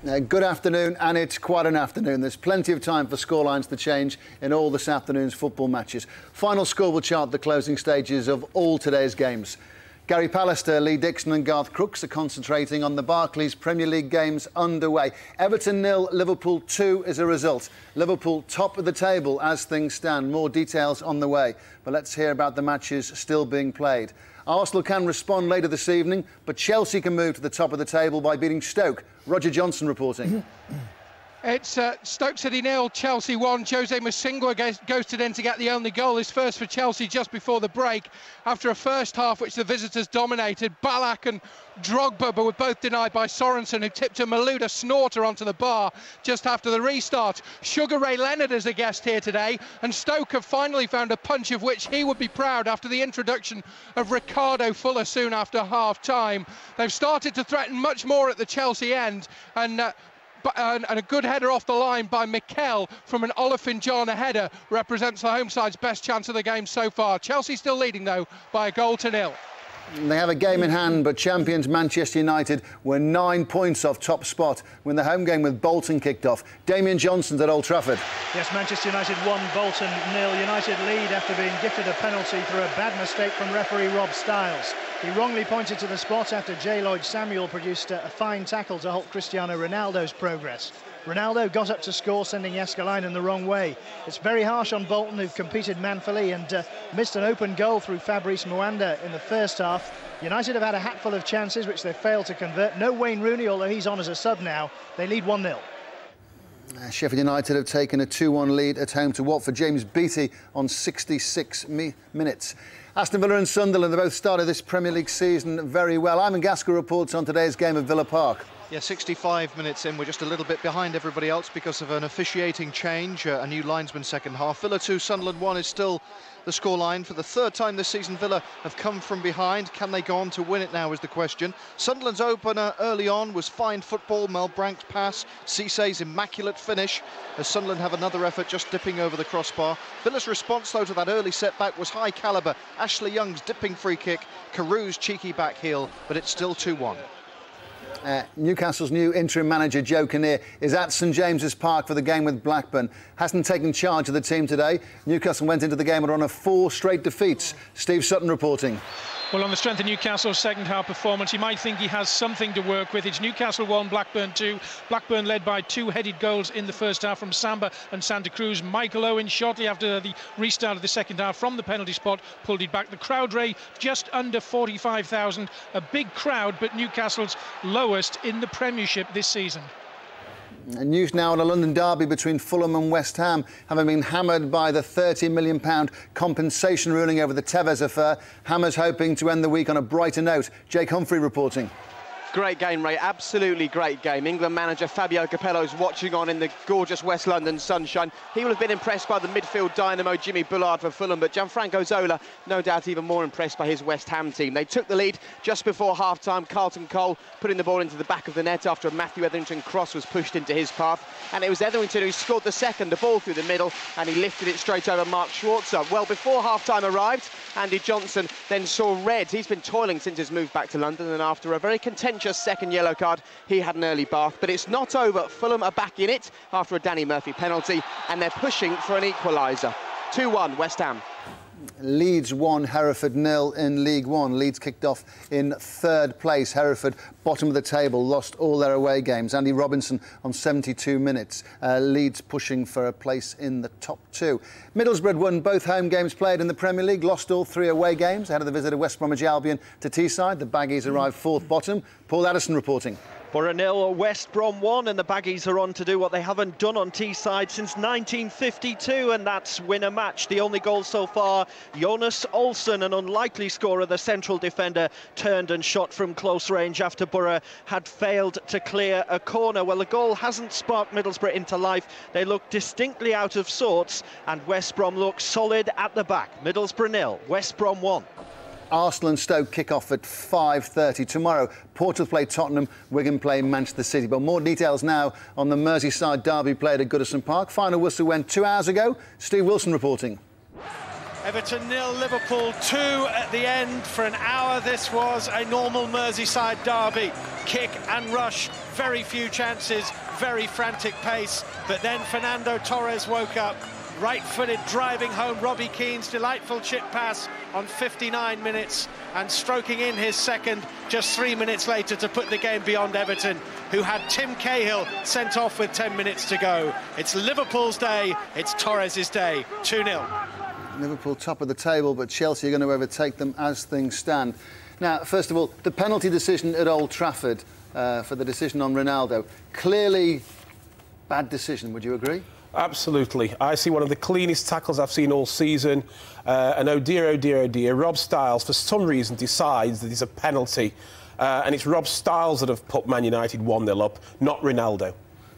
Good afternoon, and it's quite an afternoon. There's plenty of time for scorelines to change in all this afternoon's football matches. Final score will chart the closing stages of all today's games. Gary Pallister, Lee Dixon and Garth Crooks are concentrating on the Barclays Premier League games underway. Everton 0, Liverpool 2 is a result. Liverpool top of the table as things stand. More details on the way. But let's hear about the matches still being played. Arsenal can respond later this evening, but Chelsea can move to the top of the table by beating Stoke. Roger Johnson reporting. It's Stoke City 0, Chelsea 1. Jose Mousinho ghosted in to get the only goal, his first for Chelsea just before the break. After a first half which the visitors dominated, Ballack and Drogba were both denied by Sorensen, who tipped a Malouda snorter onto the bar just after the restart. Sugar Ray Leonard is a guest here today, and Stoke have finally found a punch of which he would be proud after the introduction of Ricardo Fuller soon after half-time. They've started to threaten much more at the Chelsea end, and a good header off the line by Mikel from an Olofinjana header represents the home side's best chance of the game so far. Chelsea still leading, though, by a goal to 0. They have a game in hand, but champions Manchester United were 9 points off top spot when the home game with Bolton kicked off. Damien Johnson's at Old Trafford. Yes, Manchester United 1, Bolton 0. United lead after being gifted a penalty through a bad mistake from referee Rob Stiles. He wrongly pointed to the spot after J. Lloyd Samuel produced a fine tackle to halt Cristiano Ronaldo's progress. Ronaldo got up to score, sending Jääskeläinen the wrong way. It's very harsh on Bolton, who've competed manfully and missed an open goal through Fabrice Muanda in the first half. United have had a hatful of chances which they failed to convert. No Wayne Rooney, although he's on as a sub now. They lead 1-0. Sheffield United have taken a 2-1 lead at home to Watford. James Beattie on 66 minutes. Aston Villa and Sunderland have both started this Premier League season very well. Ivan Gaskell reports on today's game at Villa Park. Yeah, 65 minutes in, we're just a little bit behind everybody else because of an officiating change, a new linesman second half. Villa 2, Sunderland 1 is still the scoreline. For the third time this season, Villa have come from behind. Can they go on to win it now is the question. Sunderland's opener early on was fine football. Mel Brank's pass, Cissé's immaculate finish, as Sunderland have another effort just dipping over the crossbar. Villa's response, though, to that early setback was high calibre. Ashley Young's dipping free kick, Caru's cheeky back heel, but it's still 2-1. Newcastle's new interim manager Joe Kinnear is at St James's Park for the game with Blackburn. Hasn't taken charge of the team today. Newcastle went into the game on 4 straight defeats. Steve Sutton reporting. Well, on the strength of Newcastle's second-half performance, you might think he has something to work with. It's Newcastle 1, Blackburn 2. Blackburn led by 2 headed goals in the first half from Samba and Santa Cruz. Michael Owen, shortly after the restart of the second half from the penalty spot, pulled it back. The crowd rate just under 45,000. A big crowd, but Newcastle's lowest in the Premiership this season. And news now on a London derby between Fulham and West Ham, having been hammered by the £30 million compensation ruling over the Tevez affair. Hammers hoping to end the week on a brighter note. Jake Humphrey reporting. Great game, Ray. Absolutely great game. England manager Fabio Capello's watching on in the gorgeous West London sunshine. He will have been impressed by the midfield dynamo Jimmy Bullard for Fulham, but Gianfranco Zola, no doubt even more impressed by his West Ham team. They took the lead just before half-time. Carlton Cole putting the ball into the back of the net after a Matthew Etherington cross was pushed into his path. And it was Etherington who scored the second, the ball through the middle, and he lifted it straight over Mark Schwarzer. Well, before half-time arrived, Andy Johnson then saw red. He's been toiling since his move back to London, and after a very contentious second yellow card, he had an early bath. But it's not over. Fulham are back in it after a Danny Murphy penalty, and they're pushing for an equaliser. 2-1 West Ham. Leeds 1, Hereford 0 in League One. Leeds kicked off in 3rd place. Hereford, bottom of the table, lost all their away games. Andy Robinson on 72 minutes. Leeds pushing for a place in the top 2. Middlesbrough won both home games played in the Premier League, lost all 3 away games ahead of the visit of West Bromwich Albion to Teesside. The Baggies arrived 4th bottom. Paul Addison reporting. For a 0, West Brom 1, and the Baggies are on to do what they haven't done on Teesside since 1952, and that's win a match. The only goal so far, Jonas Olsson, an unlikely scorer, the central defender, turned and shot from close range after Borough had failed to clear a corner. Well, the goal hasn't sparked Middlesbrough into life. They look distinctly out of sorts, and West Brom looks solid at the back. Middlesbrough 0, West Brom 1. Arsenal and Stoke kick off at 5:30 tomorrow. Portsmouth play Tottenham, Wigan play Manchester City. But more details now on the Merseyside derby played at Goodison Park. Final whistle went 2 hours ago. Steve Wilson reporting. Everton 0, Liverpool 2 at the end. For an hour, this was a normal Merseyside derby. Kick and rush, very few chances, very frantic pace. But then Fernando Torres woke up, right-footed, driving home Robbie Keane's delightful chip pass on 59 minutes and stroking in his second just 3 minutes later to put the game beyond Everton, who had Tim Cahill sent off with 10 minutes to go. It's Liverpool's day, it's Torres' day, 2-0. Liverpool top of the table, but Chelsea are going to overtake them as things stand. Now, first of all, the penalty decision at Old Trafford for the decision on Ronaldo. Clearly, bad decision, would you agree? Absolutely. I see one of the cleanest tackles I've seen all season. And oh dear, Rob Styles, for some reason, decides that it's a penalty. And it's Rob Styles that have put Man United 1-0 up, not Ronaldo.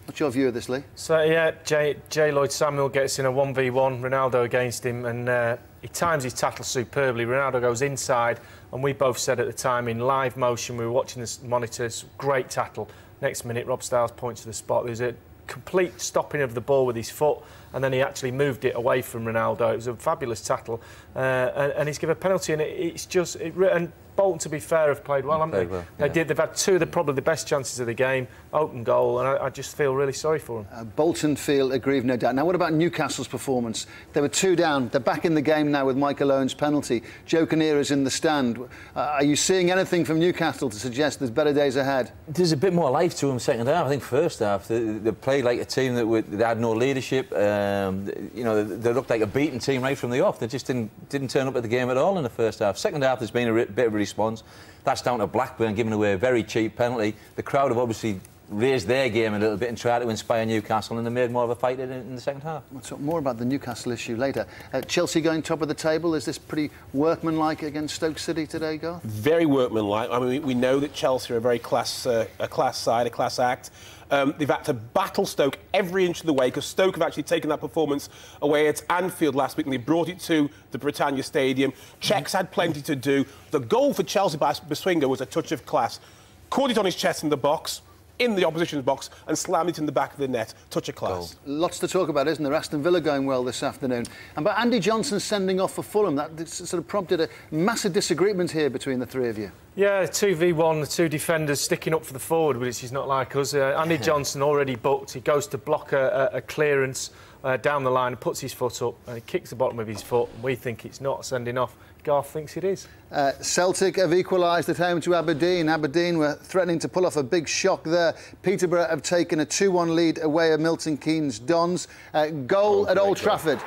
What's your view of this, Lee? So, yeah, J. Lloyd Samuel gets in a 1v1, Ronaldo against him, and he times his tackle superbly. Ronaldo goes inside, and we both said at the time in live motion, we were watching the monitors, great tackle. Next minute, Rob Styles points to the spot. There's a complete stopping of the ball with his foot, and then he actually moved it away from Ronaldo. It was a fabulous tackle, and he's given a penalty, and it's just... and Bolton, to be fair, have played well, haven't they? They've had two of probably the best chances of the game, open goal, and I just feel really sorry for them. Bolton feel aggrieved, no doubt. Now, what about Newcastle's performance? They were 2 down. They're back in the game now with Michael Owen's penalty. Joe Kinneara's in the stand. Are you seeing anything from Newcastle to suggest there's better days ahead? There's a bit more life to them second half. I think first half they played like a team that had no leadership. You know, they looked like a beaten team right from the off. They just didn't turn up at the game at all in the first half. Second half, there's been a bit of a response. That's down to Blackburn giving away a very cheap penalty. The crowd have obviously raised their game a little bit and tried to inspire Newcastle, and they made more of a fight in the second half. We'll talk more about the Newcastle issue later. Chelsea going top of the table. Is this pretty workmanlike against Stoke City today, Garth? Very workmanlike. I mean, we know that Chelsea are a very class side, a class act. They've had to battle Stoke every inch of the way, because Stoke have actually taken that performance away at Anfield last week and they brought it to the Britannia Stadium. Czechs had plenty to do. The goal for Chelsea by Biswinga was a touch of class. Caught it on his chest in the box, in the opposition's box, and slammed it in the back of the net. Touch of class. Lots to talk about, isn't there? Aston Villa going well this afternoon. And but Andy Johnson sending off for Fulham, that sort of prompted a massive disagreement here between the three of you. Yeah, 2v1, the two defenders sticking up for the forward, which is not like us. Andy Johnson already booked. He goes to block a clearance down the line and puts his foot up, and he kicks the bottom of his foot. We think it's not sending off. Garth thinks it is. Celtic have equalised at home to Aberdeen. Aberdeen were threatening to pull off a big shock there. Peterborough have taken a 2-1 lead away at Milton Keynes Dons. Goal at Old Trafford.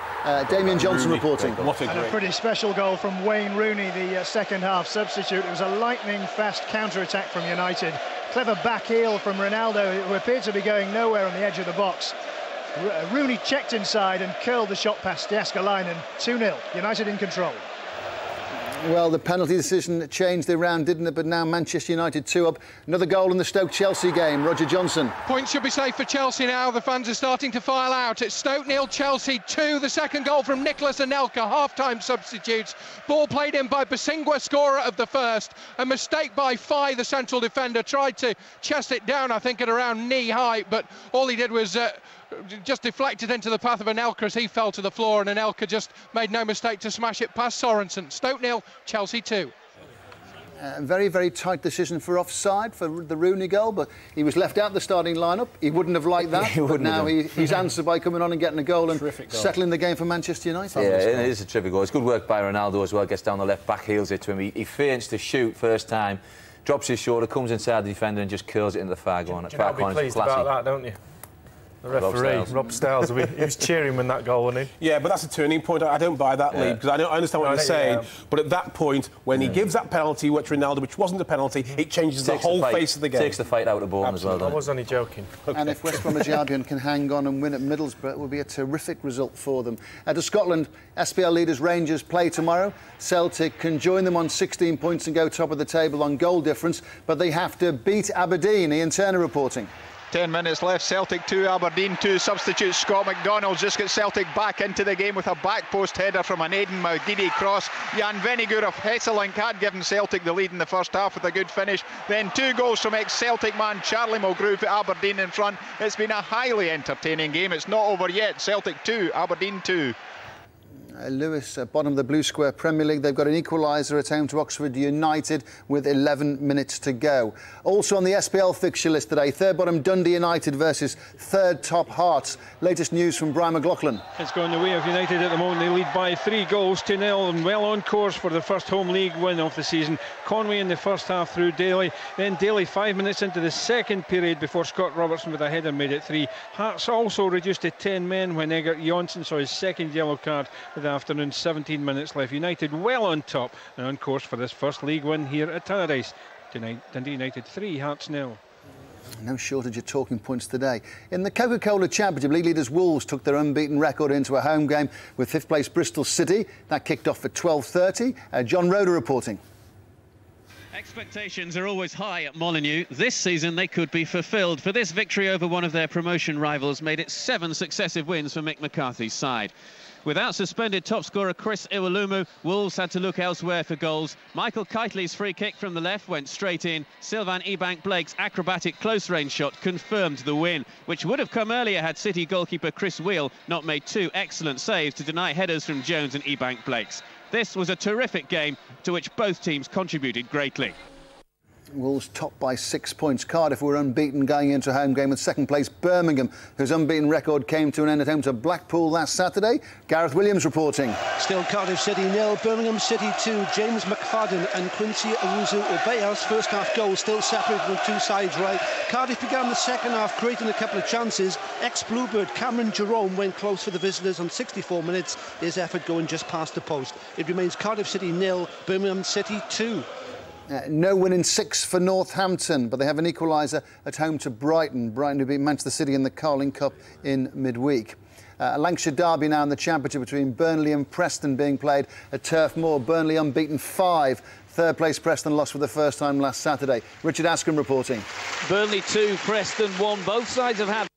Damien Johnson reporting. And a pretty special goal from Wayne Rooney, the second-half substitute. It was a lightning-fast counter-attack from United. Clever back heel from Ronaldo, who appeared to be going nowhere on the edge of the box. Rooney checked inside and curled the shot past Jääskeläinen. 2-0, United in control. Well, the penalty decision changed the round, didn't it? But now Manchester United 2 up. Another goal in the Stoke-Chelsea game. Roger Johnson. Points should be safe for Chelsea now. The fans are starting to file out. It's Stoke 0, Chelsea 2. The second goal from Nicholas Anelka, half-time substitutes. Ball played in by Biswinga, scorer of the first. A mistake by Fai, the central defender. Tried to chest it down, I think, at around knee height, but all he did was just deflected into the path of Anelka as he fell to the floor, and Anelka just made no mistake to smash it past Sorensen. Stoke 0, Chelsea 2. Very, very tight decision for offside for the Rooney goal, but he was left out the starting lineup. He wouldn't have liked that. But now he's answered by coming on and getting a goal and settling the game for Manchester United. Yeah, it is a terrific goal. It's good work by Ronaldo as well. Gets down the left back, heels it to him. He feints to shoot first time, drops his shoulder, comes inside the defender and just curls it into the far corner. You'll be pleased about that, don't you? The referee, Rob Styles, he was cheering when that goal went in. Yeah, but that's a turning point. I don't buy that, Lee, because I understand what you're saying. But at that point, when he gives that penalty, which Ronaldo, which wasn't a penalty, it changes the whole face of the game. Takes the fight out of Bournemouth as well, I was only joking. Okay. And if West Bromwich Albion can hang on and win at Middlesbrough, it will be a terrific result for them. To Scotland, SPL leaders Rangers play tomorrow. Celtic can join them on 16 points and go top of the table on goal difference, but they have to beat Aberdeen. Ian Turner reporting. 10 minutes left, Celtic 2, Aberdeen 2. Substitute Scott McDonald just got Celtic back into the game with a back post header from an Aidan Maugidi cross. Jan Vennegoor of Hesselink had given Celtic the lead in the first half with a good finish. Then 2 goals from ex-Celtic man Charlie Mulgrew for Aberdeen in front. It's been a highly entertaining game. It's not over yet. Celtic 2, Aberdeen 2. Lewis, bottom of the Blue Square Premier League. They've got an equaliser at home to Oxford United with 11 minutes to go. Also on the SPL fixture list today, third bottom Dundee United versus third top Hearts. Latest news from Brian McLaughlin. It's going the way of United at the moment. They lead by 3 goals to 0 and well on course for the first home league win of the season. Conway in the first half through Daly. Then Daly 5 minutes into the second period before Scott Robertson with a header made it 3. Hearts also reduced to 10 men when Egert Jonsson saw his second yellow card with the afternoon. 17 minutes left. United well on top and on course for this first league win here at Tannadice. Tonight, Dundee United 3, Hearts 0. No shortage of talking points today. In the Coca-Cola Championship, league leaders Wolves took their unbeaten record into a home game with 5th place Bristol City. That kicked off at 12:30. John Roder reporting. Expectations are always high at Molineux. This season they could be fulfilled, for this victory over one of their promotion rivals made it 7 successive wins for Mick McCarthy's side. Without suspended top scorer Chris Iwelumo, Wolves had to look elsewhere for goals. Michael Kitely's free kick from the left went straight in. Sylvain Ebank-Blake's acrobatic close-range shot confirmed the win, which would have come earlier had City goalkeeper Chris Wheel not made 2 excellent saves to deny headers from Jones and Ebank-Blake's. This was a terrific game to which both teams contributed greatly. Wolves topped by 6 points. Cardiff were unbeaten going into a home game with 2nd place Birmingham, whose unbeaten record came to an end at home to Blackpool last Saturday. Gareth Williams reporting. Still Cardiff City 0, Birmingham City 2. James McFadden and Quincy Owusu-Obeya's first half goal still separated on 2 sides right. Cardiff began the second half creating a couple of chances. Ex-Bluebird Cameron Jerome went close for the visitors on 64 minutes. His effort going just past the post. It remains Cardiff City 0, Birmingham City 2. No win in 6 for Northampton, but they have an equaliser at home to Brighton. Brighton who beat Manchester City in the Carling Cup in midweek. A Lancashire derby now in the Championship between Burnley and Preston being played at Turf Moor. Burnley unbeaten 5. Third place Preston lost for the first time last Saturday. Richard Askham reporting. Burnley 2, Preston 1. Both sides have had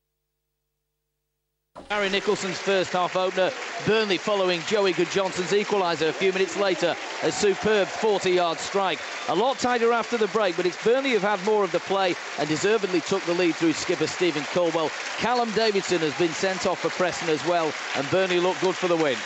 Harry Nicholson's first half opener. Burnley following Joey Good-Johnson's equaliser a few minutes later. A superb 40-yard strike. A lot tighter after the break, but it's Burnley who've had more of the play and deservedly took the lead through skipper Stephen Colwell. Callum Davidson has been sent off for Preston as well, and Burnley look good for the win.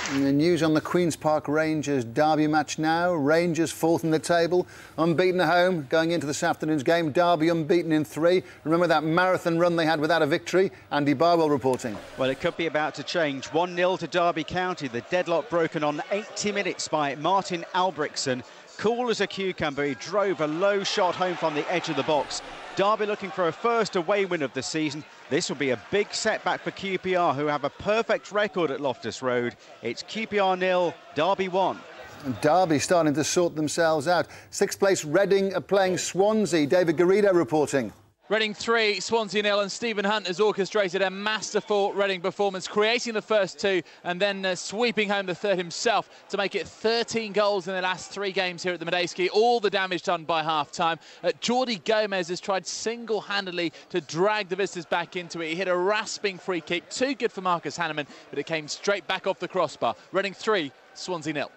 And the news on the Queen's Park Rangers derby match now. Rangers 4th in the table, unbeaten at home going into this afternoon's game. Derby unbeaten in 3. Remember that marathon run they had without a victory? Andy Barwell reporting. Well, it could be about to change. 1-0 to Derby County. The deadlock broken on 80 minutes by Martin Albrechtsen. Cool as a cucumber, he drove a low shot home from the edge of the box. Derby looking for a first away win of the season. This will be a big setback for QPR, who have a perfect record at Loftus Road. It's QPR 0, Derby 1. And Derby starting to sort themselves out. 6th place Reading are playing Swansea. David Garrido reporting. Reading 3, Swansea 0, and Stephen Hunt has orchestrated a masterful Reading performance, creating the first 2 and then sweeping home the third himself to make it 13 goals in the last 3 games here at the Medeski. All the damage done by half-time. Jordi Gomez has tried single-handedly to drag the visitors back into it. He hit a rasping free kick, too good for Marcus Hanneman, but it came straight back off the crossbar. Reading 3, Swansea 0.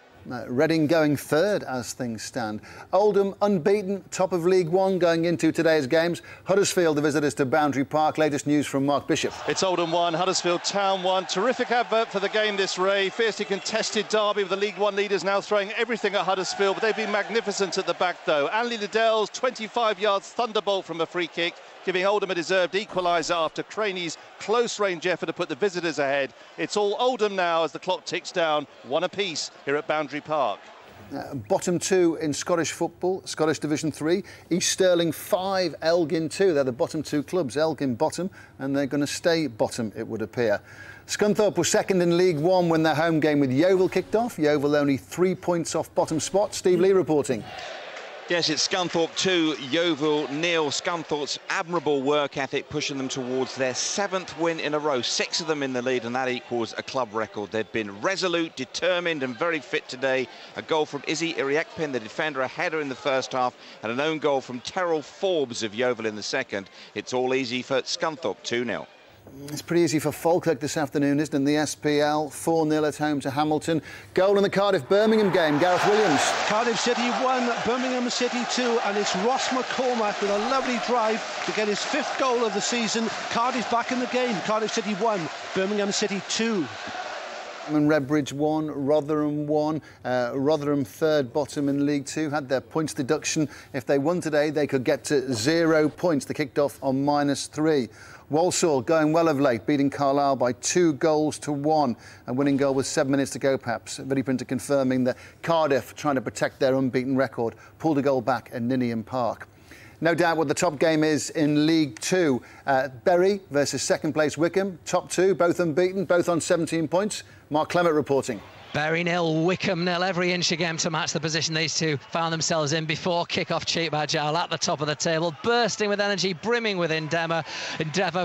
Reading going 3rd as things stand. Oldham unbeaten, top of League One going into today's games. Huddersfield, the visitors to Boundary Park. Latest news from Mark Bishop. It's Oldham 1, Huddersfield Town 1. Terrific advert for the game this, Ray. Fiercely contested derby with the League One leaders now throwing everything at Huddersfield, but they've been magnificent at the back, though. Anley Liddell's 25 yards thunderbolt from a free kick, giving Oldham a deserved equaliser after Craney's close-range effort to put the visitors ahead. It's all Oldham now as the clock ticks down, 1 apiece here at Boundary Park. Bottom 2 in Scottish football, Scottish Division 3. East Stirling 5, Elgin 2. They're the bottom 2 clubs, Elgin bottom, and they're going to stay bottom, it would appear. Scunthorpe were 2nd in League One when their home game with Yeovil kicked off. Yeovil only 3 points off bottom spot. Steve Lee reporting. Yes, it's Scunthorpe 2, Yeovil 0. Scunthorpe's admirable work ethic pushing them towards their 7th win in a row. 6 of them in the lead, and that equals a club record. They've been resolute, determined and very fit today. A goal from Izzy Iriekpin, the defender, a header in the first half, and an own goal from Terrell Forbes of Yeovil in the second. It's all easy for Scunthorpe 2-0. It's pretty easy for Falkirk this afternoon, isn't it? In the SPL, 4-0 at home to Hamilton. Goal in the Cardiff-Birmingham game, Gareth Williams. Cardiff City 1, Birmingham City 2, and it's Ross McCormack with a lovely drive to get his 5th goal of the season. Cardiff back in the game. Cardiff City 1, Birmingham City 2. And Redbridge won, Rotherham won. Rotherham third bottom in League Two had their points deduction. If they won today, they could get to 0 points. They kicked off on -3. Walsall going well of late, beating Carlisle by 2-1. A winning goal with 7 minutes to go, perhaps. Billy Printer confirming that Cardiff, trying to protect their unbeaten record, pulled a goal back at Ninian Park. No doubt what the top game is in League Two. Bury versus second place Wycombe. Top two, both unbeaten, both on 17 points. Mark Clement reporting. Bury 0, Wycombe 0, every inch a game to match the position these two found themselves in before kick-off. Cheap Agile at the top of the table, bursting with energy, brimming with endeavour,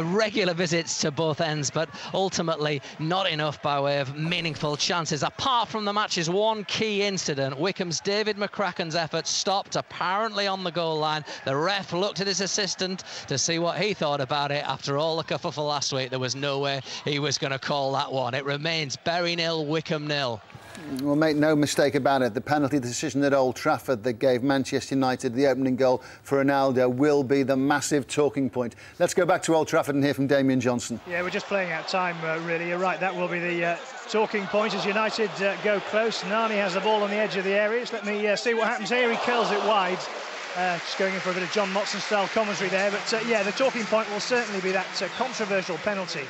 regular visits to both ends, but ultimately not enough by way of meaningful chances. Apart from the match's one key incident, Wycombe's David McCracken's effort stopped apparently on the goal line. The ref looked at his assistant to see what he thought about it. After all the kerfuffle last week, there was no way he was going to call that one. It remains Bury 0, Wycombe 0. Well, make no mistake about it, the penalty decision at Old Trafford that gave Manchester United the opening goal for Ronaldo will be the massive talking point. Let's go back to Old Trafford and hear from Damien Johnson. Yeah, we're just playing out time, really. You're right, that will be the talking point as United go close. Nani has the ball on the edge of the areas. Let me see what happens here. He curls it wide. Just going in for a bit of John Motson-style commentary there. But, yeah, the talking point will certainly be that controversial penalty.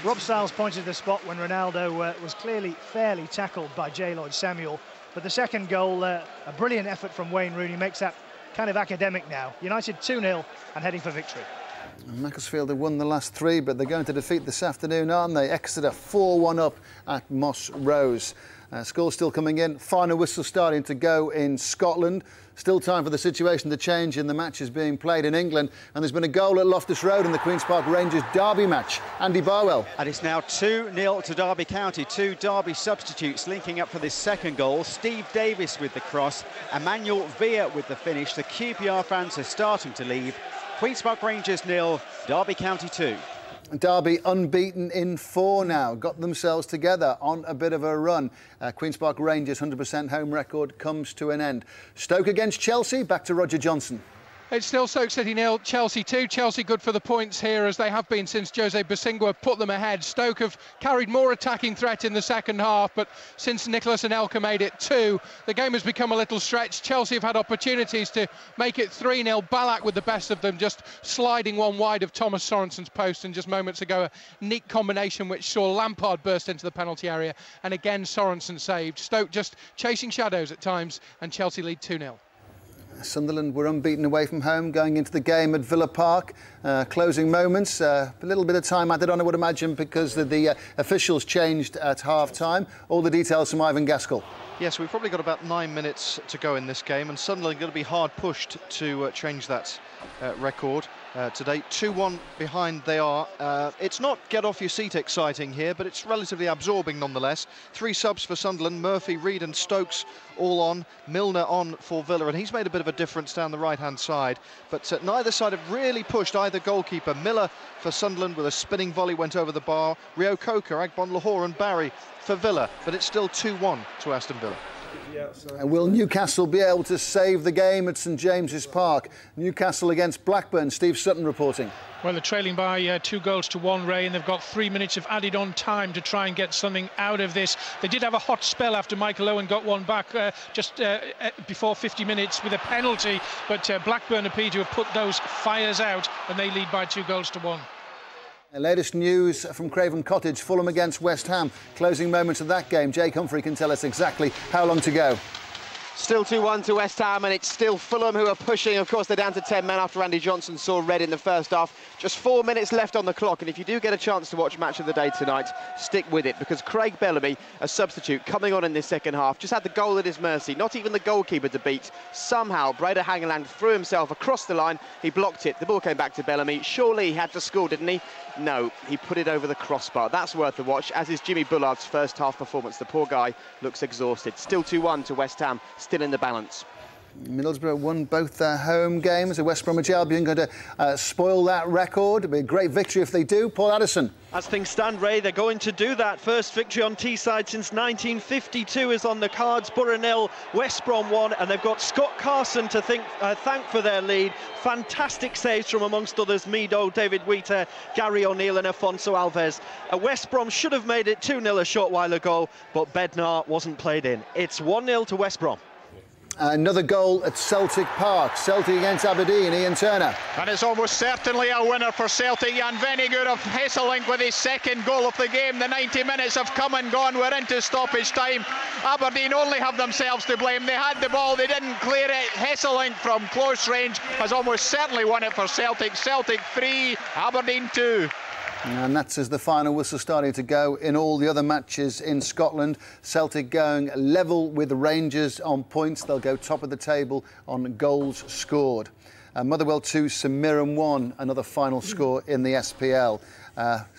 Rob Stiles pointed to the spot when Ronaldo was clearly fairly tackled by J. Lloyd Samuel. But the second goal, a brilliant effort from Wayne Rooney, makes that kind of academic now. United 2-0 and heading for victory. Macclesfield have won the last 3, but they're going to defeat this afternoon, aren't they? Exeter 4-1 up at Moss Rose. Scores still coming in. Final whistle starting to go in Scotland. Still time for the situation to change in the matches being played in England. And there's been a goal at Loftus Road in the Queen's Park Rangers Derby match. Andy Barwell. And it's now 2-0 to Derby County. 2 Derby substitutes linking up for this second goal. Steve Davis with the cross. Emmanuel Villa with the finish. The QPR fans are starting to leave. Queen's Park Rangers 0, Derby County 2. Derby unbeaten in 4 now, got themselves together on a bit of a run. Queen's Park Rangers 100% home record comes to an end. Stoke against Chelsea, back to Roger Johnson. It's still Stoke City 0, Chelsea 2. Chelsea good for the points here, as they have been since Jose Bosingwa put them ahead. Stoke have carried more attacking threat in the second half, but since Nicholas Anelka made it 2, the game has become a little stretched. Chelsea have had opportunities to make it 3-0. Ballack with the best of them, just sliding one wide of Thomas Sorensen's post, and just moments ago a neat combination which saw Lampard burst into the penalty area, and again Sorensen saved. Stoke just chasing shadows at times, and Chelsea lead 2-0. Sunderland were unbeaten away from home going into the game at Villa Park. Closing moments, a little bit of time added on, I would imagine, because the officials changed at half-time. All the details from Ivan Gaskell. Yes, we've probably got about 9 minutes to go in this game, and Sunderland are going to be hard pushed to change that record today. 2-1 behind they are. It's not get-off-your-seat exciting here, but it's relatively absorbing nonetheless. 3 subs for Sunderland, Murphy, Reid and Stokes all on. Milner on for Villa, and he's made a bit of a difference down the right-hand side. But neither side have really pushed either goalkeeper. Miller for Sunderland with a spinning volley went over the bar. Rio Coker, Agbon Lahore and Barry for Villa, but it's still 2-1 to Aston Villa. Will Newcastle be able to save the game at St James's Park? Newcastle against Blackburn. Steve Sutton reporting. Well, they're trailing by 2-1, Ray, and they've got 3 minutes of added on time to try and get something out of this. They did have a hot spell after Michael Owen got one back just before 50 minutes with a penalty, but Blackburn appear to have put those fires out, and they lead by 2-1. The latest news from Craven Cottage, Fulham against West Ham. Closing moments of that game. Jake Humphrey can tell us exactly how long to go. Still 2-1 to West Ham, and it's still Fulham who are pushing. Of course, they're down to 10 men after Andy Johnson saw red in the first half. Just 4 minutes left on the clock, and if you do get a chance to watch Match of the Day tonight, stick with it, because Craig Bellamy, a substitute, coming on in this second half, just had the goal at his mercy. Not even the goalkeeper to beat. Somehow, Breda Hangeland threw himself across the line. He blocked it. The ball came back to Bellamy. Surely he had to score, didn't he? No, he put it over the crossbar. That's worth a watch, as is Jimmy Bullard's first half performance. The poor guy looks exhausted. Still 2-1 to West Ham, still in the balance. Middlesbrough won both their home games. West Bromwich Albion going to spoil that record. It'll be a great victory if they do. Paul Addison. As things stand, Ray, they're going to do that. First victory on Teesside since 1952 is on the cards. Borough 0, West Brom 1, and they've got Scott Carson to thank for their lead. Fantastic saves from, amongst others, Mido, David Wheater, Gary O'Neill and Afonso Alves. West Brom should have made it 2-0 a short while ago, but Bednar wasn't played in. It's 1-0 to West Brom. Another goal at Celtic Park. Celtic against Aberdeen, Ian Turner. And it's almost certainly a winner for Celtic. Jan Vennegoor of Hesselink with his second goal of the game. The 90 minutes have come and gone. We're into stoppage time. Aberdeen only have themselves to blame. They had the ball, they didn't clear it. Hesselink from close range has almost certainly won it for Celtic. Celtic 3, Aberdeen 2. And that's as the final whistle starting to go in all the other matches in Scotland. Celtic going level with Rangers on points. They'll go top of the table on goals scored. Motherwell 2, St Mirren 1, another final score in the SPL.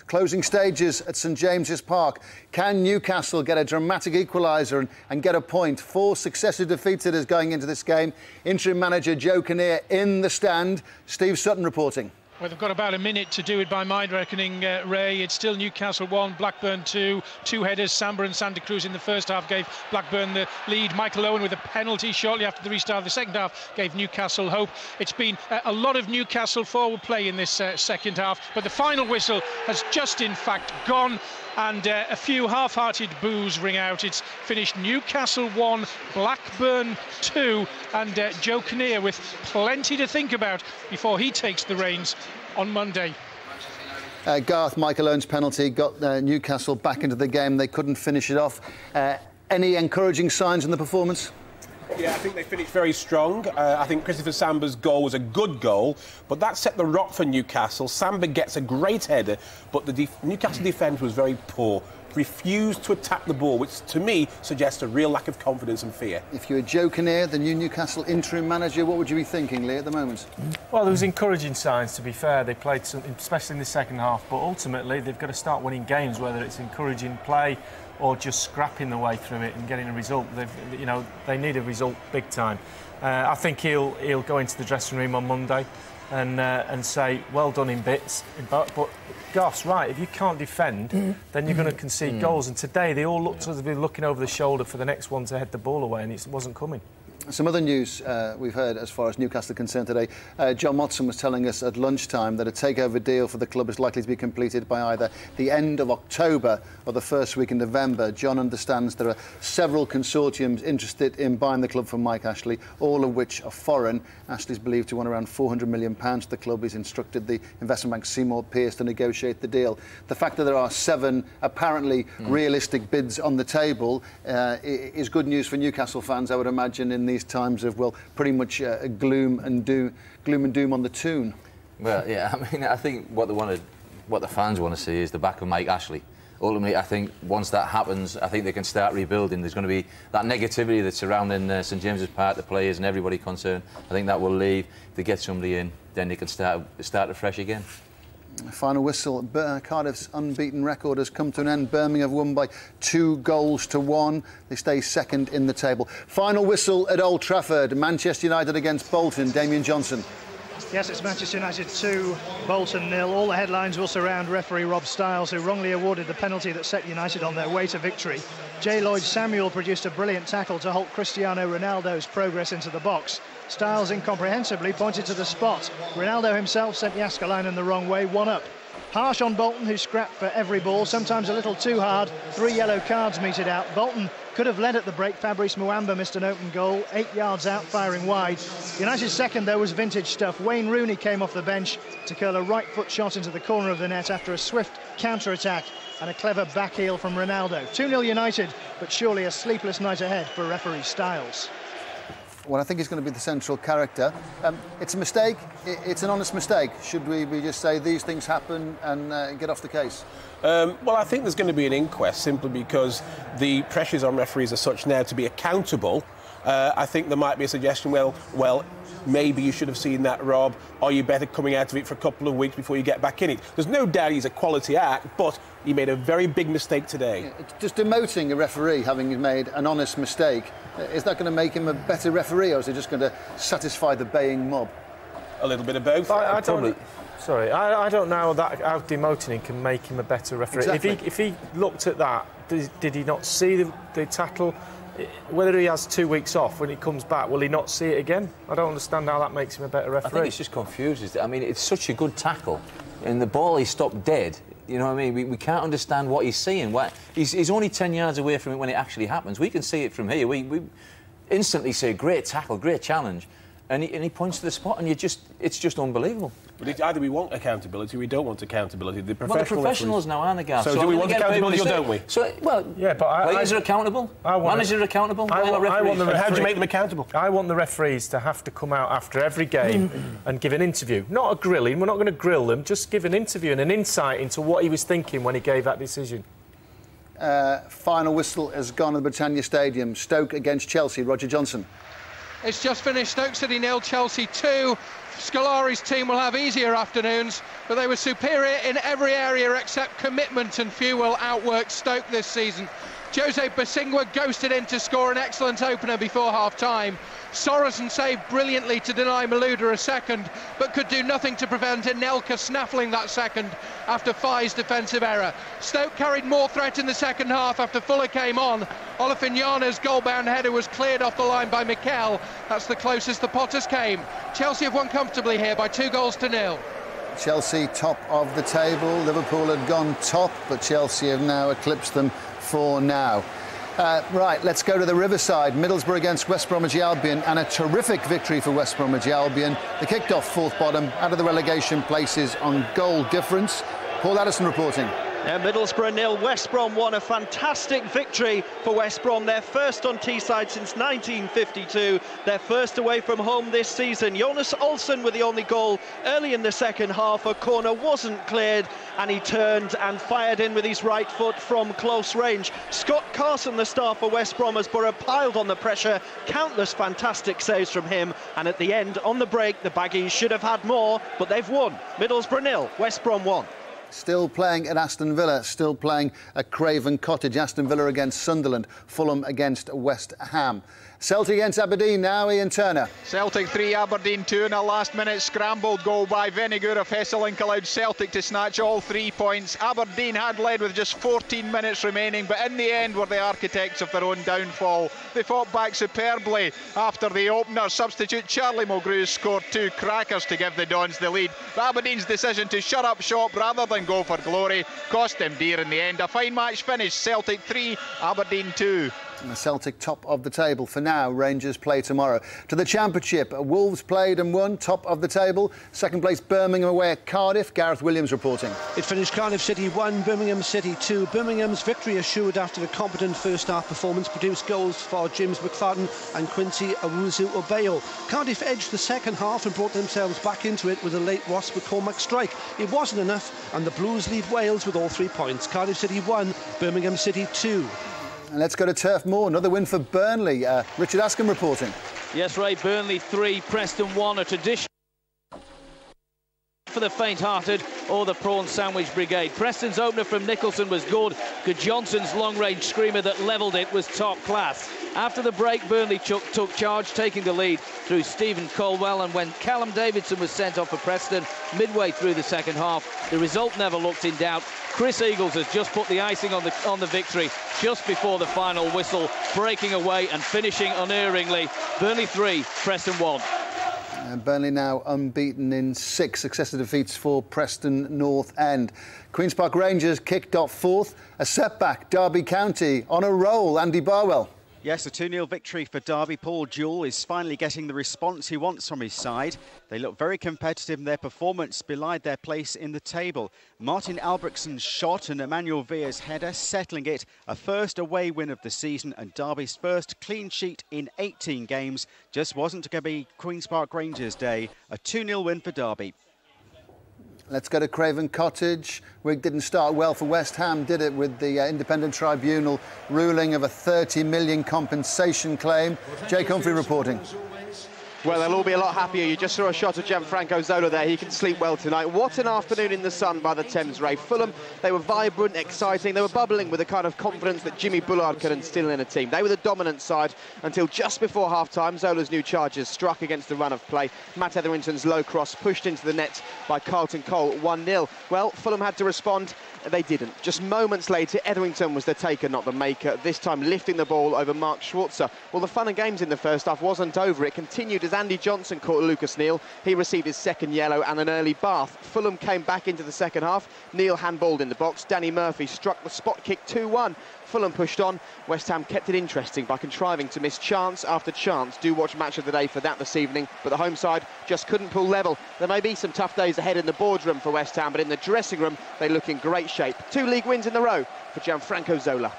Closing stages at St James's Park. Can Newcastle get a dramatic equaliser and get a point? 4 successive defeats it is going into this game. Interim manager Joe Kinnear in the stand. Steve Sutton reporting. Well, they've got about a minute to do it by my reckoning, Ray. It's still Newcastle 1, Blackburn 2. 2 headers, Samba and Santa Cruz in the first half gave Blackburn the lead. Michael Owen with a penalty shortly after the restart of the second half gave Newcastle hope. It's been a lot of Newcastle forward play in this second half, but the final whistle has just in fact gone, and a few half-hearted boos ring out. It's finished Newcastle 1, Blackburn 2, and Joe Kinnear with plenty to think about before he takes the reins on Monday. Garth, Michael Owen's penalty got Newcastle back into the game. They couldn't finish it off. Any encouraging signs in the performance? Yeah, I think they finished very strong. I think Christopher Samba's goal was a good goal, but that set the rock for Newcastle. Samba gets a great header, but the Newcastle defence was very poor. Refused to attack the ball, which to me suggests a real lack of confidence and fear. If you were Joe Kinnear, the new Newcastle interim manager, what would you be thinking, Lee, at the moment? Well, there was encouraging signs, to be fair. They played something, especially in the second half, but ultimately they've got to start winning games, whether it's encouraging play or just scrapping the way through it and getting a result. They need a result big time. I think he'll go into the dressing room on Monday and say, well done in bits. But Garth's right, if you can't defend, then you're going to concede goals. And today they all looked as if they were looking over the shoulder for the next one to head the ball away, and it wasn't coming. Some other news we've heard as far as Newcastle are concerned today. John Motson was telling us at lunchtime that a takeover deal for the club is likely to be completed by either the end of October or the first week in November. John understands there are several consortiums interested in buying the club from Mike Ashley, all of which are foreign. Ashley's believed to want around £400 million. The club has instructed the investment bank Seymour Pierce to negotiate the deal. The fact that there are 7 apparently realistic bids on the table is good news for Newcastle fans, I would imagine, in these times of, well, pretty much gloom and doom on the tune. Well, yeah, I mean, I think what the fans want to see is the back of Mike Ashley. Ultimately, I think once that happens, I think they can start rebuilding. There's going to be that negativity that's surrounding St James's Park, the players and everybody concerned. I think that will leave. If they get somebody in, then they can start afresh again. Final whistle. Cardiff's unbeaten record has come to an end. Birmingham have won by 2-1. They stay second in the table. Final whistle at Old Trafford. Manchester United against Bolton. Damien Johnson. Yes, it's Manchester United 2, Bolton 0. All the headlines will surround referee Rob Stiles, who wrongly awarded the penalty that set United on their way to victory. J. Lloyd Samuel produced a brilliant tackle to halt Cristiano Ronaldo's progress into the box. Stiles incomprehensibly pointed to the spot. Ronaldo himself sent Jääskeläinen the wrong way, 1 up. Harsh on Bolton, who scrapped for every ball, sometimes a little too hard. 3 yellow cards meted out. Bolton could have led at the break. Fabrice Muamba missed an open goal, 8 yards out, firing wide. United's second, though, was vintage stuff. Wayne Rooney came off the bench to curl a right foot shot into the corner of the net after a swift counter-attack and a clever back heel from Ronaldo. 2-0 United, but surely a sleepless night ahead for referee Stiles. Well, I think he's going to be the central character. It's a mistake. It's an honest mistake. Should we just say these things happen and get off the case? Well, I think there's going to be an inquest simply because the pressures on referees are such now to be accountable. I think there might be a suggestion, well, maybe you should have seen that, Rob. Are you better coming out of it for a couple of weeks before you get back in it? There's no doubt he's a quality act, but he made a very big mistake today. Yeah, just demoting a referee having made an honest mistake Is that going to make him a better referee, or is it just going to satisfy the baying mob? A little bit of both. I don't know how demoting him can make him a better referee. Exactly. If he looked at that, did he not see the tackle? Whether he has 2 weeks off, when he comes back, will he not see it again? I don't understand how that makes him a better referee. I think it's just confuses. I mean, it's such a good tackle, and the ball he stopped dead. You know what I mean? We can't understand what he's seeing. He's only 10 yards away from it when it actually happens. We can see it from here. We instantly say, great tackle, great challenge. And he points to the spot, and it's just unbelievable. But either we want accountability or we don't want accountability. The professionals now, aren't they, Garth? So do we want accountability or don't we? So, well, yeah, but players are accountable. Managers are accountable. How do you make them accountable? I want the referees to have to come out after every game and give an interview. Not a grilling. We're not going to grill them. Just give an interview and an insight into what he was thinking when he gave that decision. Final whistle has gone at the Britannia Stadium. Stoke against Chelsea. Roger Johnson. It's just finished. Stoke City 0, Chelsea 2. Scolari's team will have easier afternoons, but they were superior in every area except commitment, and few will outwork Stoke this season. Jose Bosingwa ghosted in to score an excellent opener before half-time. Sorensen saved brilliantly to deny Malouda a second, but could do nothing to prevent Anelka snaffling that second after Fai's defensive error. Stoke carried more threat in the second half after Fuller came on. Olafinana's goal-bound header was cleared off the line by Mikel. That's the closest the Potters came. Chelsea have won comfortably here by 2-0. Chelsea top of the table. Liverpool had gone top, but Chelsea have now eclipsed them for now. Right, let's go to the Riverside. Middlesbrough against West Bromwich Albion, and a terrific victory for West Bromwich Albion. They kicked off fourth bottom, out of the relegation places on goal difference. Paul Addison reporting. Middlesbrough 0, West Brom 1. A fantastic victory for West Brom. Their first on Teesside since 1952. Their first away from home this season. Jonas Olsson with the only goal early in the second half. A corner wasn't cleared, and he turned and fired in with his right foot from close range. Scott Carson, the star for West Brom, as Borough piled on the pressure. Countless fantastic saves from him, and at the end, on the break, the Baggies should have had more, but they've won. Middlesbrough 0, West Brom 1. Still playing at Aston Villa, still playing at Craven Cottage. Aston Villa against Sunderland, Fulham against West Ham. Celtic against Aberdeen now, Ian Turner. Celtic 3, Aberdeen 2 in a last-minute scrambled goal by Venegoor of Hesselink allowed Celtic to snatch all 3 points. Aberdeen had led with just 14 minutes remaining, but in the end were the architects of their own downfall. They fought back superbly after the opener. Substitute Charlie Mulgrew scored 2 crackers to give the Dons the lead. But Aberdeen's decision to shut up shop rather than go for glory cost them dear in the end. A fine match finish, Celtic 3, Aberdeen 2. And the Celtic top of the table for now. Rangers play tomorrow. To the Championship, Wolves played and won, top of the table. Second place Birmingham away at Cardiff. Gareth Williams reporting. It finished Cardiff City 1, Birmingham City 2. Birmingham's victory assured after the competent first half performance produced goals for James McFadden and Quincy Owusu-Obayo. Cardiff edged the second half and brought themselves back into it with a late Ross McCormack strike. It wasn't enough, and the Blues lead Wales with all 3 points. Cardiff City 1, Birmingham City 2. And let's go to Turf Moor. Another win for Burnley. Richard Askham reporting. Yes, Ray, Burnley 3, Preston 1, a tradition for the faint-hearted or the prawn sandwich brigade. Preston's opener from Nicholson was good. Johnson's long-range screamer that levelled it was top class. After the break, Burnley took charge, taking the lead through Stephen Colwell, and when Callum Davidson was sent off for Preston midway through the second half, the result never looked in doubt. Chris Eagles has just put the icing on the victory just before the final whistle, breaking away and finishing unerringly. Burnley 3, Preston 1. Burnley now unbeaten in 6 successive defeats for Preston North End. Queen's Park Rangers kicked off fourth. A setback, Derby County on a roll. Andy Barwell. Yes, a 2-0 victory for Derby. Paul Jewell is finally getting the response he wants from his side. They look very competitive, and their performance belied their place in the table. Martin Albrechtson's shot and Emmanuel Veer's header settling it. A first away win of the season and Derby's first clean sheet in 18 games. Just wasn't going to be Queen's Park Rangers' day. A 2-0 win for Derby. Let's go to Craven Cottage. Week didn't start well for West Ham, did it, with the Independent Tribunal ruling of a 30 million compensation claim. Jake Humphrey reporting. Well, they'll all be a lot happier. You just saw a shot of Gianfranco Zola there. He can sleep well tonight. What an afternoon in the sun by the Thames Ray. Fulham, they were vibrant, exciting. They were bubbling with the kind of confidence that Jimmy Bullard can instill in a team. They were the dominant side until just before half-time. Zola's new charges struck against the run of play. Matt Etherington's low cross pushed into the net by Carlton Cole, 1-0. Well, Fulham had to respond. They didn't. Just moments later, Etherington was the taker, not the maker, this time lifting the ball over Mark Schwarzer. Well, the fun and games in the first half wasn't over. It continued as Andy Johnson caught Lucas Neal. He received his second yellow and an early bath. Fulham came back into the second half. Neal handballed in the box. Danny Murphy struck the spot kick 2-1. Fulham pushed on. West Ham kept it interesting by contriving to miss chance after chance. Do watch Match of the Day for that this evening, but the home side just couldn't pull level. There may be some tough days ahead in the boardroom for West Ham, but in the dressing room, they look in great shape. 2 league wins in a row for Gianfranco Zola.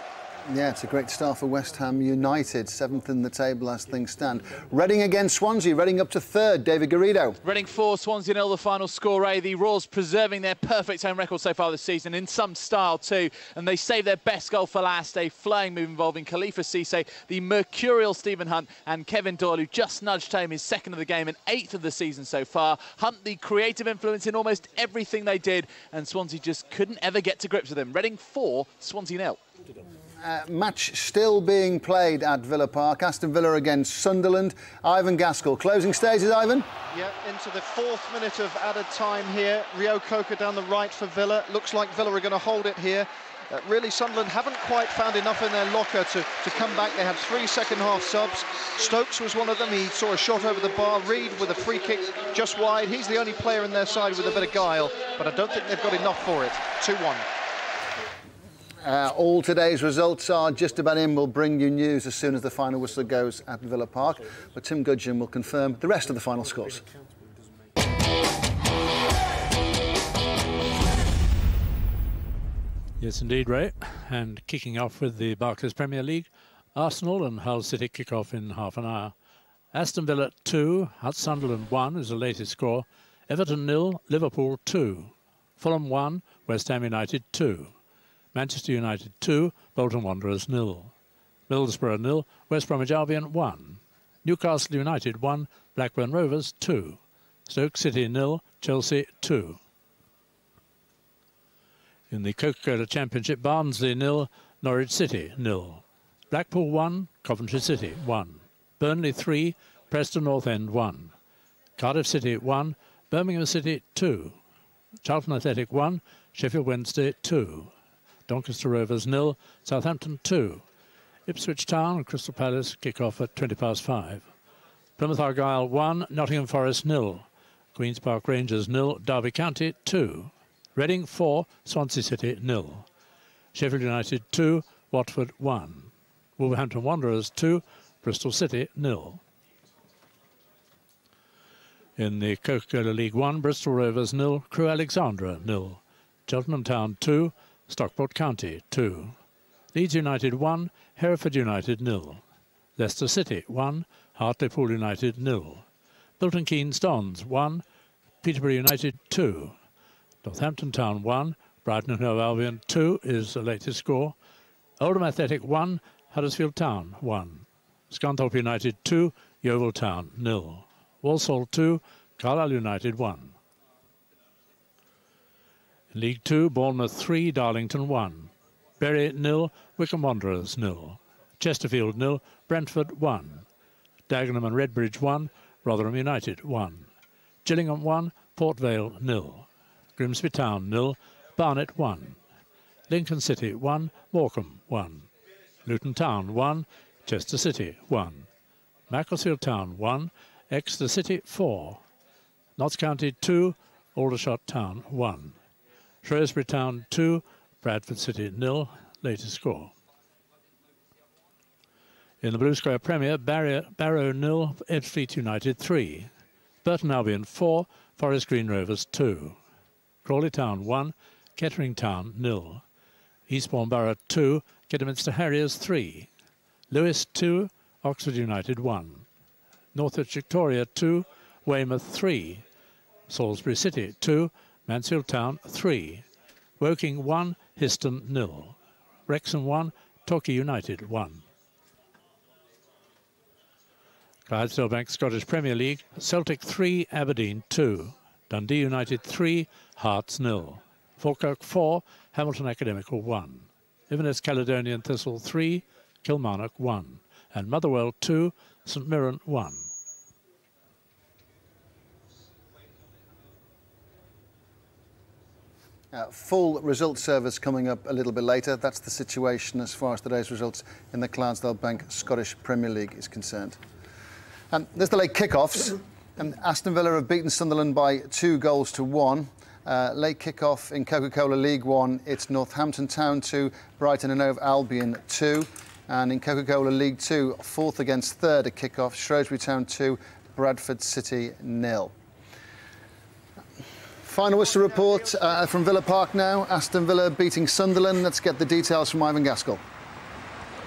Yeah, it's a great start for West Ham United, 7th in the table as things stand. Reading against Swansea, Reading up to 3rd, David Garrido. Reading 4, Swansea 0, the final score, Ray. The Royals preserving their perfect home record so far this season, in some style too, and they saved their best goal for last, a flying move involving Khalifa Cisse, the mercurial Stephen Hunt and Kevin Doyle, who just nudged home his 2nd of the game and 8th of the season so far. Hunt, the creative influence in almost everything they did, and Swansea just couldn't ever get to grips with him. Reading 4, Swansea 0. Match still being played at Villa Park. Aston Villa against Sunderland. Ivan Gaskell. Closing stages, Ivan? Yeah, into the 4th minute of added time here. Rio Coker down the right for Villa. Looks like Villa are going to hold it here. Really, Sunderland haven't quite found enough in their locker to come back. They had 3 second-half subs. Stokes was one of them. He saw a shot over the bar. Reed with a free kick just wide. He's the only player in their side with a bit of guile, but I don't think they've got enough for it. 2-1. All today's results are just about in. We'll bring you news as soon as the final whistle goes at Villa Park. But Tim Gudgeon will confirm the rest of the final scores. Yes, indeed, Ray. And kicking off with the Barclays Premier League, Arsenal and Hull City kick off in half an hour. Aston Villa 2, Sunderland 1 is the latest score. Everton 0, Liverpool 2. Fulham 1, West Ham United 2. Manchester United 2, Bolton Wanderers 0. Middlesbrough 0, West Bromwich Albion 1. Newcastle United 1, Blackburn Rovers 2. Stoke City 0, Chelsea 2. In the Coca-Cola Championship, Barnsley 0, Norwich City 0. Blackpool 1, Coventry City 1. Burnley 3, Preston North End 1. Cardiff City 1, Birmingham City 2. Charlton Athletic 1, Sheffield Wednesday 2. Doncaster Rovers 0, Southampton 2. Ipswich Town and Crystal Palace kick off at 5:20. Plymouth Argyle 1, Nottingham Forest 0. Queen's Park Rangers 0, Derby County 2. Reading 4, Swansea City 0. Sheffield United 2, Watford 1. Wolverhampton Wanderers 2, Bristol City 0. In the Coca-Cola League 1, Bristol Rovers 0, Crewe Alexandra 0. Cheltenham Town 2, Stockport County 2. Leeds United 1, Hereford United 0. Leicester City 1, Hartlepool United 0. Milton Keynes Dons 1, Peterborough United 2. Northampton Town 1, Brighton and Hove Albion 2 is the latest score. Oldham Athletic 1, Huddersfield Town 1. Scunthorpe United 2, Yeovil Town 0. Walsall 2, Carlisle United 1. In League 2, Bournemouth 3, Darlington 1. Bury 0, Wycombe Wanderers 0. Chesterfield 0, Brentford 1. Dagenham and Redbridge 1, Rotherham United 1. Gillingham 1, Port Vale 0. Grimsby Town 0, Barnet 1. Lincoln City 1, Morecambe 1. Luton Town 1, Chester City 1. Macclesfield Town 1, Exeter City 4. Notts County 2, Aldershot Town 1. Shrewsbury Town 2, Bradford City 0, latest score. In the Blue Square Premier, Barrow 0, Ebbsfleet United 3. Burton Albion 4, Forest Green Rovers 2. Crawley Town 1, Kettering Town 0. Eastbourne Borough 2, Kidderminster Harriers 3. Lewes 2, Oxford United 1. Northwich Victoria 2, Weymouth 3. Salisbury City 2, Mansfield Town 3. Woking 1, Histon 0. Wrexham 1, Torquay United 1. Clydesdale Bank Scottish Premier League, Celtic 3, Aberdeen 2, Dundee United 3, Hearts 0, Falkirk 4, Hamilton Academical 1, Inverness Caledonian Thistle 3, Kilmarnock 1, and Motherwell 2, St Mirren 1. Full result service coming up a little bit later. That's the situation as far as today's results in the Clydesdale Bank Scottish Premier League is concerned. There's the late kickoffs. Aston Villa have beaten Sunderland by 2-1. Late kickoff in Coca-Cola League 1, it's Northampton Town 2, Brighton and Hove Albion 2. And in Coca-Cola League 2, 4th against 3rd at kickoff, Shrewsbury Town 2, Bradford City 0. Final whistle report from Villa Park now. Aston Villa beating Sunderland. Let's get the details from Ivan Gaskell.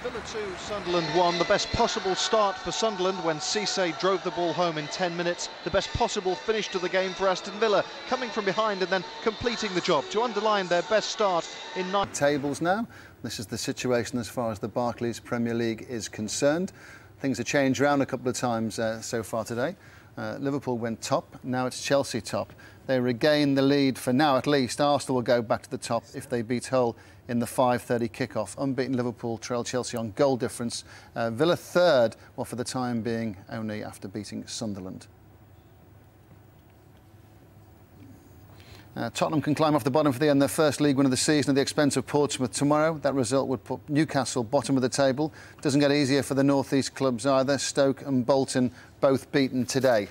Villa 2, Sunderland 1. The best possible start for Sunderland when Cisse drove the ball home in 10 minutes. The best possible finish to the game for Aston Villa, coming from behind and then completing the job to underline their best start in 9. Tables now. This is the situation as far as the Barclays Premier League is concerned. Things have changed around a couple of times so far today. Liverpool went top, now it's Chelsea top. They regain the lead for now at least. Arsenal will go back to the top if they beat Hull in the 5:30 kickoff. Unbeaten Liverpool trail Chelsea on goal difference. Villa third, well for the time being only after beating Sunderland. Tottenham can climb off the bottom for the end their first league win of the season at the expense of Portsmouth tomorrow. That result would put Newcastle bottom of the table. Doesn't get easier for the North East clubs either. Stoke and Bolton both beaten today.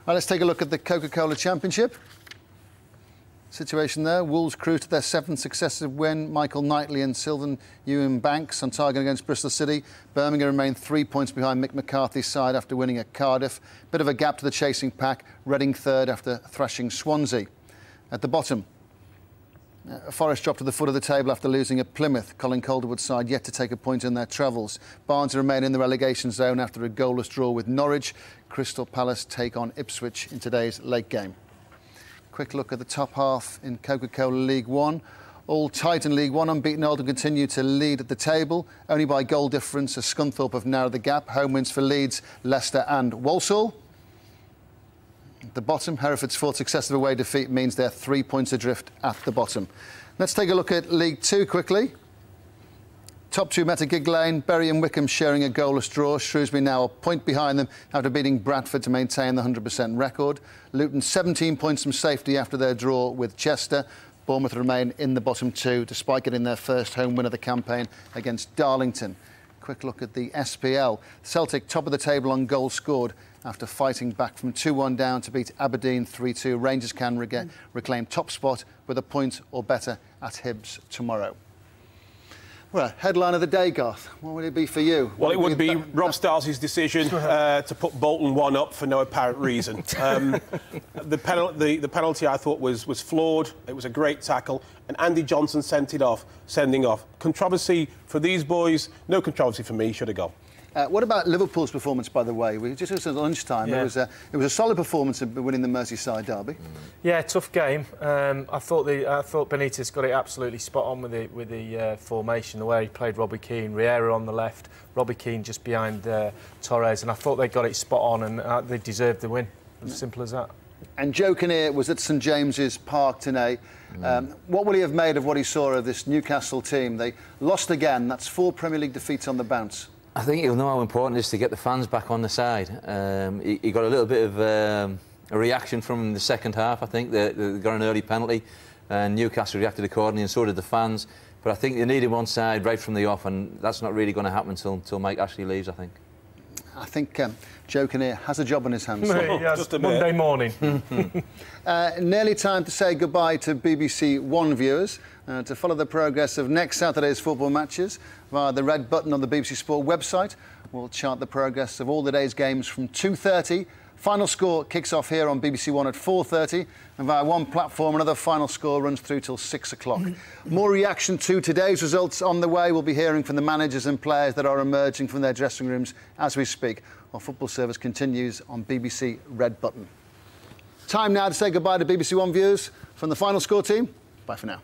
Right, let's take a look at the Coca-Cola Championship. Situation there, Wolves cruise to their 7th successive win. Michael Knightley and Sylvan Ewan Banks on target against Bristol City. Birmingham remain 3 points behind Mick McCarthy's side after winning at Cardiff. Bit of a gap to the chasing pack. Reading third after thrashing Swansea. At the bottom, Forest dropped to the foot of the table after losing at Plymouth. Colin Calderwood's side yet to take a point in their travels. Barnes remain in the relegation zone after a goalless draw with Norwich. Crystal Palace take on Ipswich in today's late game. Quick look at the top half in Coca-Cola League 1. All tight in League 1. Unbeaten Oldham continue to lead at the table. Only by goal difference as Scunthorpe have narrowed the gap. Home wins for Leeds, Leicester and Walsall. At the bottom, Hereford's 4th successive away defeat means they're 3 points adrift at the bottom. Let's take a look at League 2 quickly. Top 2 met at Gig Lane, Bury and Wycombe sharing a goalless draw. Shrewsbury now a point behind them after beating Bradford to maintain the 100% record. Luton 17 points from safety after their draw with Chester. Bournemouth remain in the bottom 2 despite getting their first home win of the campaign against Darlington. Quick look at the SPL. Celtic top of the table on goals scored after fighting back from 2-1 down to beat Aberdeen 3-2. Rangers can reclaim top spot with a point or better at Hibs tomorrow. Well, headline of the day, Garth. What would it be for you? Well, it would be Rob Stiles' decision to put Bolton 1 up for no apparent reason. The penalty I thought was flawed. It was a great tackle, and Andy Johnson sending off. Controversy for these boys, no controversy for me. Should have gone. What about Liverpool's performance, by the way? We just was at lunchtime. Yeah. It was a solid performance in winning the Merseyside derby. Yeah, tough game. I thought Benitez got it absolutely spot on with the formation, the way he played Robbie Keane, Riera on the left, Robbie Keane just behind Torres, and I thought they got it spot on and they deserved the win. As simple as that. And Joe Kinnear was at St James's Park tonight. What will he have made of what he saw of this Newcastle team? They lost again. That's 4 Premier League defeats on the bounce. I think he'll know how important it is to get the fans back on the side. He got a little bit of a reaction from the second half, I think. They got an early penalty, and Newcastle reacted accordingly, and so did the fans. But I think they needed one side right from the off, and that's not really going to happen until Mike Ashley leaves, I think. I think Joe Kinnear has a job on his hands. Just a Monday morning. Nearly time to say goodbye to BBC One viewers. To follow the progress of next Saturday's football matches via the red button on the BBC Sport website. We'll chart the progress of all the day's games from 2:30. Final score kicks off here on BBC One at 4:30, and via one platform another final score runs through till 6 o'clock. More reaction to today's results on the way. We'll be hearing from the managers and players that are emerging from their dressing rooms as we speak. Our football service continues on BBC Red Button. Time now to say goodbye to BBC One viewers. From the final score team, bye for now.